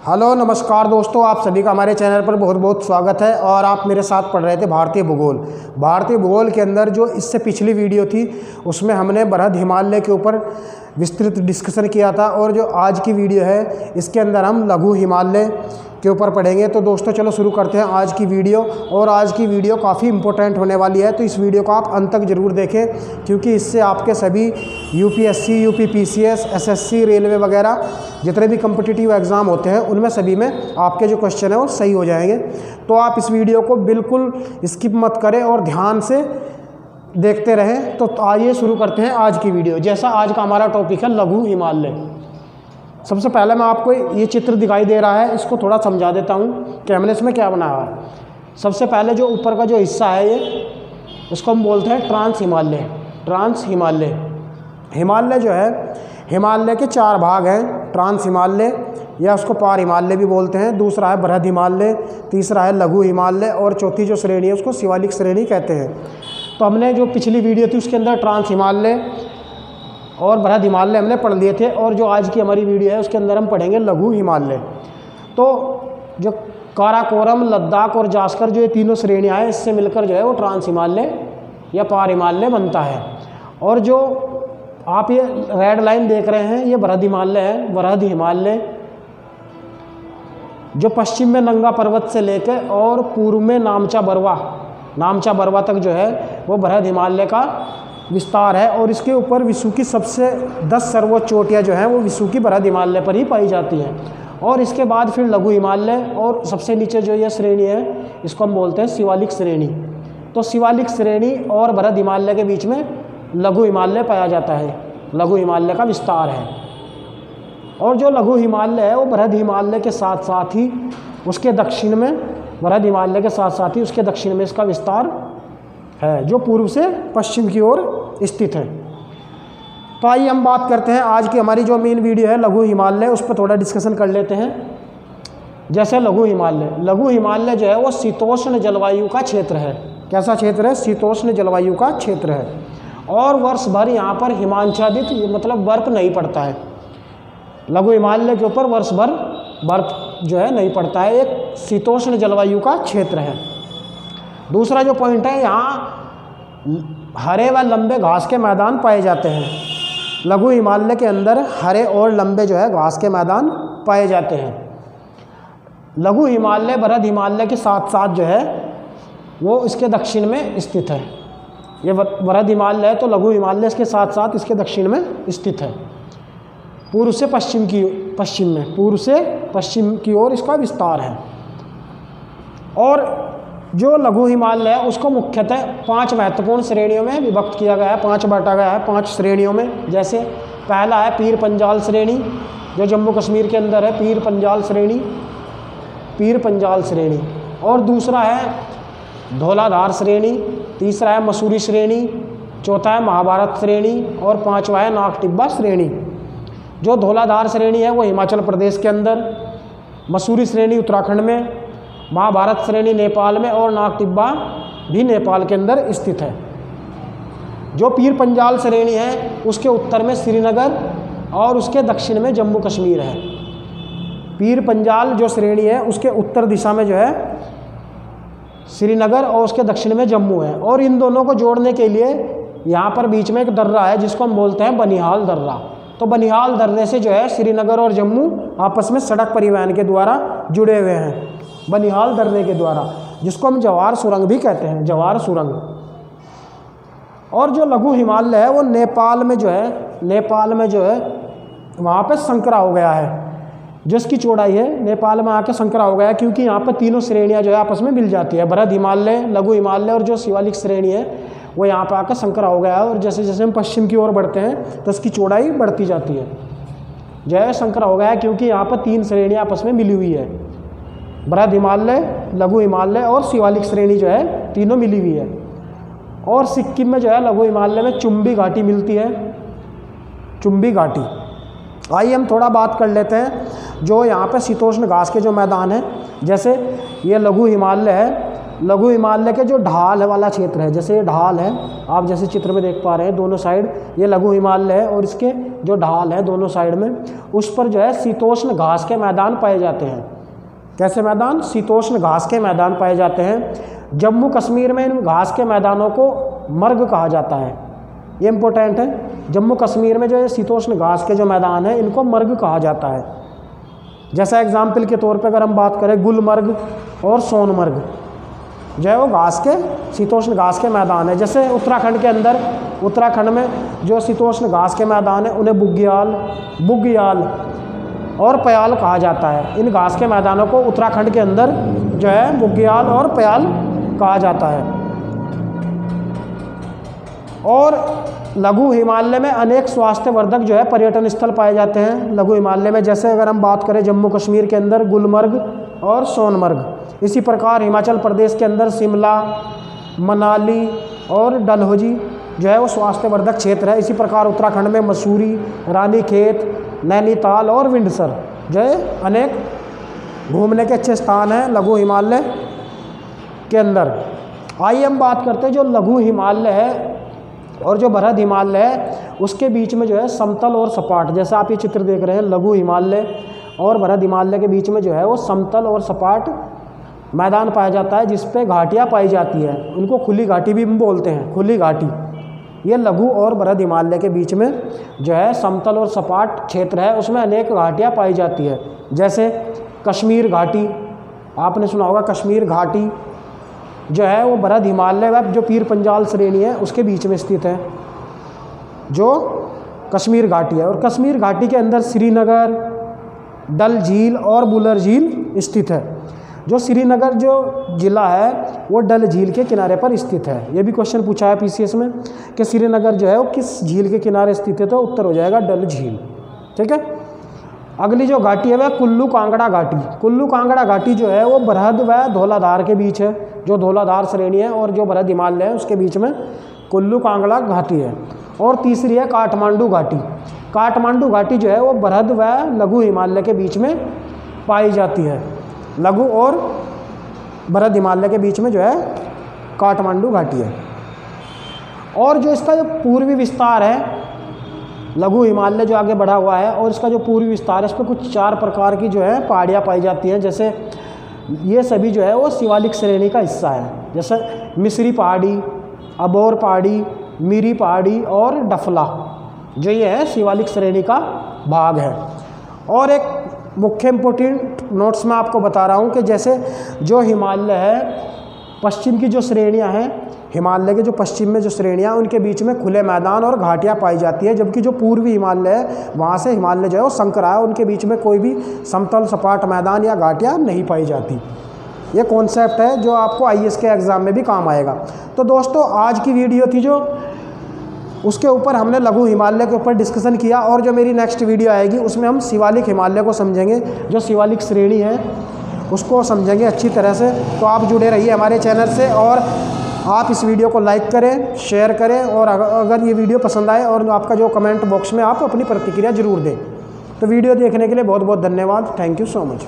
Hello नमस्कार दोस्तों, आप सभी का हमारे चैनल पर बहुत बहुत स्वागत है। और आप मेरे साथ पढ़ रहे थे भारतीय भूगोल के अंदर जो इससे पिछली वीडियो थी उसमें हमने बृहद हिमालय के ऊपर विस्तृत डिस्कशन किया था। और जो आज की वीडियो है इसके अंदर हम लघु हिमालय के ऊपर पढ़ेंगे। तो दोस्तों चलो शुरू करते हैं आज की वीडियो। और आज की वीडियो काफ़ी इंपॉर्टेंट होने वाली है, तो इस वीडियो को आप अंत तक ज़रूर देखें, क्योंकि इससे आपके सभी यूपीएससी, यूपीपीसीएस, एसएससी, रेलवे वगैरह जितने भी कम्पिटिटिव एग्ज़ाम होते हैं उनमें सभी में आपके जो क्वेश्चन है वो सही हो जाएंगे। तो आप इस वीडियो को बिल्कुल स्किप मत करें और ध्यान से देखते रहें। तो आइए शुरू करते हैं आज की वीडियो। जैसा आज का हमारा टॉपिक है लघु हिमालय। सबसे पहले मैं आपको ये चित्र दिखाई दे रहा है, इसको थोड़ा समझा देता हूँ कि हमने इसमें क्या बनाया है। सबसे पहले जो ऊपर का जो हिस्सा है ये, इसको हम बोलते हैं ट्रांस हिमालय। हिमालय जो है, हिमालय के 4 भाग हैं। ट्रांस हिमालय या उसको पार हिमालय भी बोलते हैं, दूसरा है बृहद हिमालय, तीसरा है लघु हिमालय और चौथी जो श्रेणी है उसको शिवालिक श्रेणी कहते हैं। तो हमने जो पिछली वीडियो थी उसके अंदर ट्रांस हिमालय और बृहद हिमालय हमने पढ़ लिए थे, और जो आज की हमारी वीडियो है उसके अंदर हम पढ़ेंगे लघु हिमालय। तो जो काराकोरम, लद्दाख और जास्कर जो ये तीनों श्रेणियाँ हैं, इससे मिलकर जो है वो ट्रांस हिमालय या पार हिमालय बनता है। और जो आप ये रेड लाइन देख रहे हैं ये बृहद हिमालय है। बृहद हिमालय जो पश्चिम में नंगा पर्वत से लेकर और पूर्व में नामचा बरवा तक जो है वो बृहद हिमालय का विस्तार है। और इसके ऊपर विश्व की सबसे 10 सर्वोच्च चोटियाँ जो हैं वो विश्व की बृहद हिमालय पर ही पाई जाती हैं। और इसके बाद फिर लघु हिमालय, और सबसे नीचे जो ये श्रेणी है इसको हम बोलते हैं शिवालिक श्रेणी। तो शिवालिक श्रेणी और बृहद हिमालय के बीच में लघु हिमालय पाया जाता है, लघु हिमालय का विस्तार है। और जो लघु हिमालय है वो बृहद हिमालय के साथ साथ ही उसके दक्षिण में, बृहद हिमालय के साथ साथ ही उसके दक्षिण में इसका विस्तार है, जो पूर्व से पश्चिम की ओर स्थित है। तो आइए हम बात करते हैं आज की हमारी जो मेन वीडियो है लघु हिमालय, उस पर थोड़ा डिस्कशन कर लेते हैं। जैसे लघु हिमालय जो है वो शीतोष्ण जलवायु का क्षेत्र है। कैसा क्षेत्र है? शीतोष्ण जलवायु का क्षेत्र है। और वर्ष भर यहाँ पर हिमांच्छादित मतलब बर्फ़ नहीं पड़ता है। लघु हिमालय के ऊपर वर्ष भर बर्फ़ जो है नहीं पड़ता है, एक शीतोष्ण जलवायु का क्षेत्र है। दूसरा जो पॉइंट है, यहाँ हरे व लंबे घास के मैदान पाए जाते हैं। लघु हिमालय के अंदर हरे और लंबे जो है घास के मैदान पाए जाते हैं। लघु हिमालय बृहद हिमालय के साथ साथ जो है वो इसके दक्षिण में स्थित है। ये बृहद हिमालय है तो लघु हिमालय इसके साथ साथ इसके दक्षिण में स्थित है। पूर्व से पश्चिम की ओर इसका विस्तार है। और जो लघु हिमालय है उसको मुख्यतः 5 महत्वपूर्ण श्रेणियों में विभक्त किया गया है, 5 बांटा गया है 5 श्रेणियों में। जैसे पहला है पीर पंजाल श्रेणी, जो जम्मू कश्मीर के अंदर है, पीर पंजाल श्रेणी। और दूसरा है धौलाधार श्रेणी, तीसरा है मसूरी श्रेणी, चौथा है महाभारत श्रेणी और 5वां है नाग टिब्बा श्रेणी। जो धौलाधार श्रेणी है वो हिमाचल प्रदेश के अंदर, मसूरी श्रेणी उत्तराखंड में, महाभारत श्रेणी नेपाल में और नाग टिब्बा भी नेपाल के अंदर स्थित है। जो पीर पंजाल श्रेणी है उसके उत्तर में श्रीनगर और उसके दक्षिण में जम्मू कश्मीर है। पीर पंजाल जो श्रेणी है उसके उत्तर दिशा में जो है श्रीनगर और उसके दक्षिण में जम्मू है। और इन दोनों को जोड़ने के लिए यहाँ पर बीच में एक दर्रा है जिसको हम बोलते हैं बनिहाल दर्रा। तो बनिहाल दर्रे से जो है श्रीनगर और जम्मू आपस में सड़क परिवहन के द्वारा जुड़े हुए हैं, बनिहाल दर्रे के द्वारा, जिसको हम जवार सुरंग भी कहते हैं, जवार सुरंग। और जो लघु हिमालय है वो नेपाल में जो है वहाँ पे संकरा हो गया है। जो इसकी चौड़ाई है नेपाल में आके संकरा हो गया है, क्योंकि यहाँ पर तीनों श्रेणियाँ जो है आपस में मिल जाती है। बृहद हिमालय, लघु हिमालय और जो शिवालिक श्रेणी है वो यहाँ पर आकर संकरा हो गया है। और जैसे जैसे हम पश्चिम की ओर बढ़ते हैं तो इसकी चौड़ाई बढ़ती जाती है, जो है संकरा हो गया है, क्योंकि यहाँ पर 3 श्रेणियाँ आपस में मिली हुई है। बृहद हिमालय, लघु हिमालय और शिवालिक श्रेणी जो है तीनों मिली हुई है। और सिक्किम में जो है लघु हिमालय में चुंबी घाटी मिलती है, चुंबी घाटी। आइए हम थोड़ा बात कर लेते हैं जो यहाँ पे शीतोष्ण घास के जो मैदान हैं। जैसे ये लघु हिमालय है लघु हिमालय के जो ढाल वाला क्षेत्र है, जैसे ये ढाल है, आप जैसे चित्र में देख पा रहे हैं दोनों साइड ये लघु हिमालय है और इसके जो ढाल है दोनों साइड में, उस पर जो है शीतोष्ण घास के मैदान पाए जाते हैं। कैसे मैदान? शीतोष्ण घास के मैदान पाए जाते हैं। जम्मू कश्मीर में इन घास के मैदानों को मर्ग कहा जाता है। ये इम्पोर्टेंट है, जम्मू कश्मीर में जो है शीतोष्ण घास के जो मैदान है इनको मर्ग कहा जाता है। जैसा एग्जाम्पल के तौर पे अगर हम बात करें गुलमर्ग और सोनमर्ग जो है वो घास के शीतोष्ण घास के मैदान है। जैसे उत्तराखंड के अंदर, उत्तराखंड में जो शीतोष्ण घास के मैदान है उन्हें बुग्याल और पयाल कहा जाता है। इन घास के मैदानों को उत्तराखंड के अंदर जो है बुग्याल और पयाल कहा जाता है। और लघु हिमालय में अनेक स्वास्थ्यवर्धक जो है पर्यटन स्थल पाए जाते हैं लघु हिमालय में। जैसे अगर हम बात करें जम्मू कश्मीर के अंदर गुलमर्ग और सोनमर्ग, इसी प्रकार हिमाचल प्रदेश के अंदर शिमला, मनाली और डलहौजी जो है वो स्वास्थ्यवर्धक क्षेत्र है। इसी प्रकार उत्तराखंड में मसूरी, रानीखेत, नैनीताल और विंडसर जो है अनेक घूमने के अच्छे स्थान हैं लघु हिमालय के अंदर। आइए हम बात करते हैं जो लघु हिमालय है और जो बृहद हिमालय है उसके बीच में जो है समतल और सपाट, जैसा आप ये चित्र देख रहे हैं लघु हिमालय और बृहद हिमालय के बीच में जो है वो समतल और सपाट मैदान पाया जाता है जिस पे घाटियाँ पाई जाती है। उनको खुली घाटी भी बोलते हैं, खुली घाटी। ये लघु और बृहद हिमालय के बीच में जो है समतल और सपाट क्षेत्र है, उसमें अनेक घाटियाँ पाई जाती है। जैसे कश्मीर घाटी, आपने सुना होगा कश्मीर घाटी जो है वो बृहद हिमालय व जो पीर पंजाल श्रेणी है उसके बीच में स्थित है, जो कश्मीर घाटी है। और कश्मीर घाटी के अंदर श्रीनगर, डल झील और बुलर झील स्थित है। जो श्रीनगर जो ज़िला है वो डल झील के किनारे पर स्थित है। ये भी क्वेश्चन पूछा है पीसीएस में कि श्रीनगर जो है वो किस झील के किनारे स्थित है, तो उत्तर हो जाएगा डल झील। ठीक है। अगली जो घाटी है वह कुल्लू कांगड़ा घाटी। कुल्लू कांगड़ा घाटी जो है वो बृहद व धौलाधार के बीच है, जो धौलाधार श्रेणी है और जो बृहद हिमालय है उसके बीच में कुल्लू कांगड़ा घाटी है। और तीसरी है काठमांडू घाटी। काठमांडू घाटी जो है वो बृहद व लघु हिमालय के बीच में पाई जाती है। लघु और बृहद हिमालय के बीच में जो है काठमांडू घाटी है। और जो इसका जो पूर्वी विस्तार है, लघु हिमालय जो आगे बढ़ा हुआ है और इसका जो पूर्वी विस्तार है, इस पर कुछ 4 प्रकार की जो है पहाड़ियाँ पाई जाती हैं। जैसे ये सभी जो है वो शिवालिक श्रेणी का हिस्सा है। जैसे मिस्री पहाड़ी, अबोर पहाड़ी, मीरी पहाड़ी और डफला, जो ये है शिवालिक श्रेणी का भाग है। और एक मुख्य इम्पोर्टेंट नोट्स मैं आपको बता रहा हूँ कि जैसे जो हिमालय है, पश्चिम की जो श्रेणियाँ हैं, हिमालय के जो पश्चिम में जो श्रेणियाँ, उनके बीच में खुले मैदान और घाटियाँ पाई जाती है। जबकि जो पूर्वी हिमालय है वहाँ से हिमालय जो है वो संकरा है, उनके बीच में कोई भी समतल सपाट मैदान या घाटियाँ नहीं पाई जाती। ये कॉन्सेप्ट है जो आपको आईएएस के एग्ज़ाम में भी काम आएगा। तो दोस्तों आज की वीडियो थी जो उसके ऊपर हमने लघु हिमालय के ऊपर डिस्कशन किया, और जो मेरी नेक्स्ट वीडियो आएगी उसमें हम शिवालिक हिमालय को समझेंगे, जो शिवालिक श्रेणी है उसको समझेंगे अच्छी तरह से। तो आप जुड़े रहिए हमारे चैनल से, और आप इस वीडियो को लाइक करें, शेयर करें, और अगर ये वीडियो पसंद आए और आपका जो कमेंट बॉक्स में आप अपनी प्रतिक्रिया ज़रूर दें। तो वीडियो देखने के लिए बहुत बहुत धन्यवाद। Thank you so much.